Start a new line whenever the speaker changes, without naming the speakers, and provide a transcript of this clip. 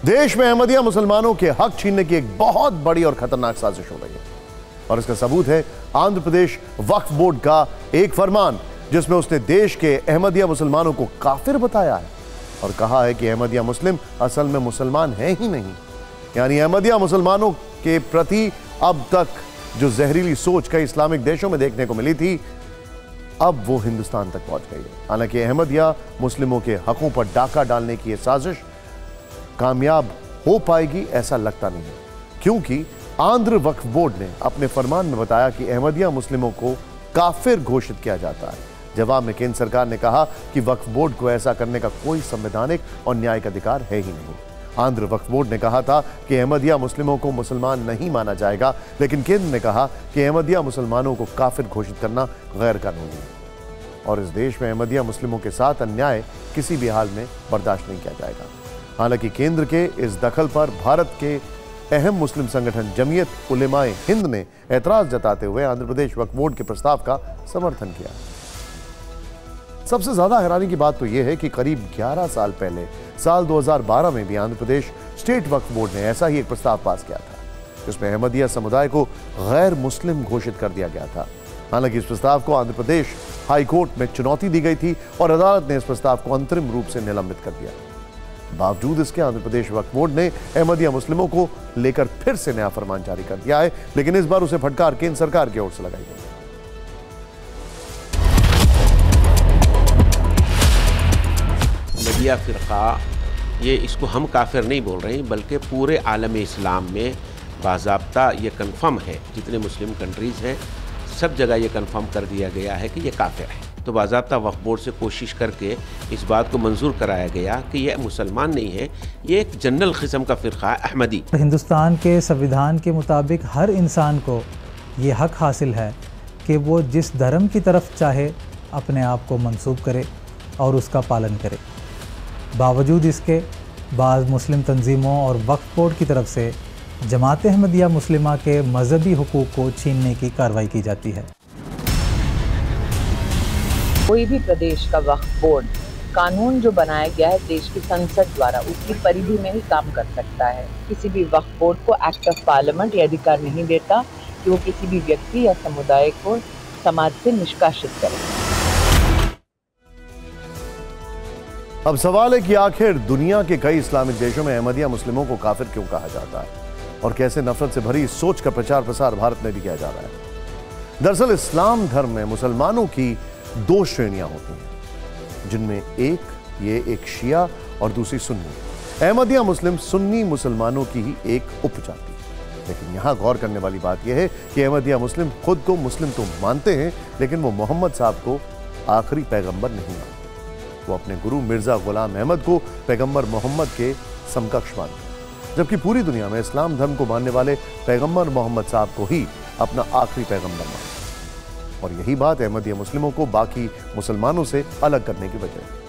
देश में अहमदिया मुसलमानों के हक छीनने की एक बहुत बड़ी और खतरनाक साजिश हो रही है और इसका सबूत है आंध्र प्रदेश वक्फ बोर्ड का एक फरमान, जिसमें उसने देश के अहमदिया मुसलमानों को काफिर बताया है और कहा है कि अहमदिया मुस्लिम असल में मुसलमान है ही नहीं। यानी अहमदिया मुसलमानों के प्रति अब तक जो जहरीली सोच कई इस्लामिक देशों में देखने को मिली थी, अब वो हिंदुस्तान तक पहुंच गई है। हालांकि अहमदिया मुस्लिमों के हकों पर डाका डालने की यह साजिश कामयाब हो पाएगी ऐसा लगता नहीं है, क्योंकि आंध्र वक्फ बोर्ड ने अपने फरमान में बताया कि अहमदिया मुस्लिमों को काफिर घोषित किया जाता है। जवाब में केंद्र सरकार ने कहा कि वक्फ बोर्ड को ऐसा करने का कोई संवैधानिक और न्यायिक अधिकार है ही नहीं। आंध्र वक्फ बोर्ड ने कहा था कि अहमदिया मुस्लिमों को मुसलमान नहीं माना जाएगा, लेकिन केंद्र ने कहा कि अहमदिया मुसलमानों को काफिर घोषित करना गैर कानूनी है और इस देश में अहमदिया मुस्लिमों के साथ अन्याय किसी भी हाल में बर्दाश्त नहीं किया जाएगा। हालांकि केंद्र के इस दखल पर भारत के अहम मुस्लिम संगठन जमीयत उलेमाए हिंद ने ऐतराज जताते हुए आंध्र प्रदेश वक्फ बोर्ड के प्रस्ताव का समर्थन किया। सबसे ज्यादा हैरानी की बात तो यह है कि करीब 11 साल पहले साल 2012 में भी आंध्र प्रदेश स्टेट वक्फ बोर्ड ने ऐसा ही एक प्रस्ताव पास किया था, जिसमें अहमदिया समुदाय को गैर मुस्लिम घोषित कर दिया गया था। हालांकि इस प्रस्ताव को आंध्र प्रदेश हाई कोर्ट में चुनौती दी गई थी और अदालत ने इस प्रस्ताव को अंतरिम रूप से निलंबित कर दिया। बावजूद इसके आंध्र प्रदेश वक्फ बोर्ड ने अहमदिया मुस्लिमों को लेकर फिर से नया फरमान जारी कर दिया है, लेकिन इस बार उसे फटकार केंद्र सरकार की ओर से लगाई गई।
अहमदिया फिरका, ये इसको हम काफिर नहीं बोल रहे हैं, बल्कि पूरे आलम इस्लाम में बाज़ाब्ता ये कन्फर्म है, जितने मुस्लिम कंट्रीज़ हैं सब जगह ये कन्फर्म कर दिया गया है कि ये काफिर है। तो बाज़ाब्ता वक्फ बोर्ड से कोशिश करके इस बात को मंजूर कराया गया कि ये मुसलमान नहीं है, ये एक जनरल किस्म का फ़िरका अहमदी।
हिंदुस्तान के संविधान के मुताबिक हर इंसान को ये हक हासिल है कि वो जिस धर्म की तरफ चाहे अपने आप को मंसूब करे और उसका पालन करे। बावजूद इसके बाज़ मुस्लिम तंजीमों और वक्फ बोर्ड की तरफ से जमात अहमदिया मुस्लिमा के मजहबी हुकूक को छीनने की कार्रवाई की जाती है।
कोई भी प्रदेश का वक्फ बोर्ड कानून जो बनाया गया है देश की संसद द्वारा, उसकी परिधि में ही काम कर सकता है। किसी भी वक्फ बोर्ड को एक्ट ऑफ पार्लियामेंट ये अधिकार नहीं देता कि वो किसी भी व्यक्ति या समुदाय को समाज से निष्कासित करे।
अब सवाल है कि आखिर दुनिया के कई इस्लामिक देशों में अहमदिया मुस्लिमों को काफिर क्यों कहा जाता है और कैसे नफरत से भरी इस सोच का प्रचार प्रसार भारत में भी किया जा रहा है। दरअसल इस्लाम धर्म में मुसलमानों की दो श्रेणियां होती हैं, जिनमें एक शिया और दूसरी सुन्नी। अहमदिया मुस्लिम सुन्नी मुसलमानों की ही एक उपजाति है। लेकिन यहां गौर करने वाली बात यह है कि अहमदिया मुस्लिम खुद को मुस्लिम तो मानते हैं, लेकिन वो मोहम्मद साहब को आखिरी पैगंबर नहीं मानते। वो अपने गुरु मिर्जा गुलाम अहमद को पैगंबर मोहम्मद के समकक्ष मानते हैं, जबकि पूरी दुनिया में इस्लाम धर्म को मानने वाले पैगंबर मोहम्मद साहब को ही अपना आखिरी पैगंबर मानते हैं। और यही बात अहमदिया मुस्लिमों को बाकी मुसलमानों से अलग करने की वजह है।